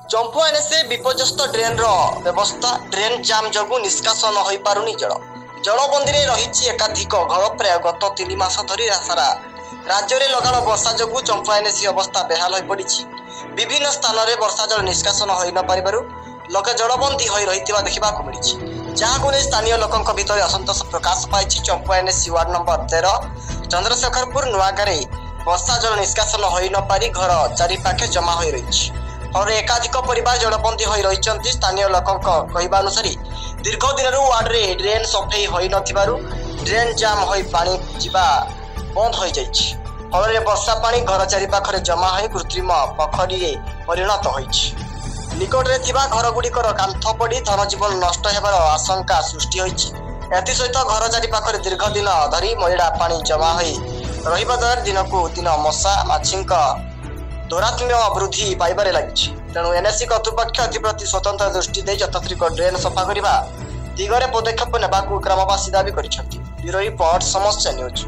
चंपू NSA विपर्यस्त drain व्यवस्था drain जाम जगू निष्कासन हो पारुनी जलबंदी में रही एकाधिक घर प्राय गत 3 मास धरी सारा राज्य में लगाण वर्षा जगू चंपू एनएसए अवस्था बेहाल हो पड़ी। विभिन्न स्थान में वर्षा जल निष्कासन हो न पारिबारु लोके जलबंदी हो रही देखा मिली, जहां नहीं स्थानीय लोकों भितर असंतोष प्रकाश पाई। चंपू एनएसए वार्ड नंबर 13 चंद्रशेखरपुर नुआगारे वर्षा जल निष्कासन हो न पारि घर चारिपाखे जमा हो रही और एकाधिक परिवार जलबंदी हो रही। स्थानीय लोकों कहवा अनुसार दीर्घ दिन वार्ड रे ड्रेन सफाई हो न ड्रेन जाम हो पानी जीवा बंद हो जाइछि। फल वर्षा पानी घर चारिपाखे जमा हो कृत्रिम पोखरी परिणत हो। निकट में घर गुड़िकर कांथ पड़ी धनजीवन नष्ट होबार आशंका सृष्टि होइछि। एसहित घर चारिपाखे दीर्घ दिन धरी मैला पानी जमा हो रहिबा द्वारा दिनकू दिन मशा माछी दौरात्म्य वृद्धि पाइबारे लगी। तेणु एनएसए कर्तृपक्ष एप्रति स्वतंत्र दृष्टि दे यथाशीघ्र ड्रेन सफा करने दिगरे पदक्षेप नेबाकू ग्रामवासी दाबी करिसेंति। ब्यूरो रिपोर्ट समस्या न्यूज।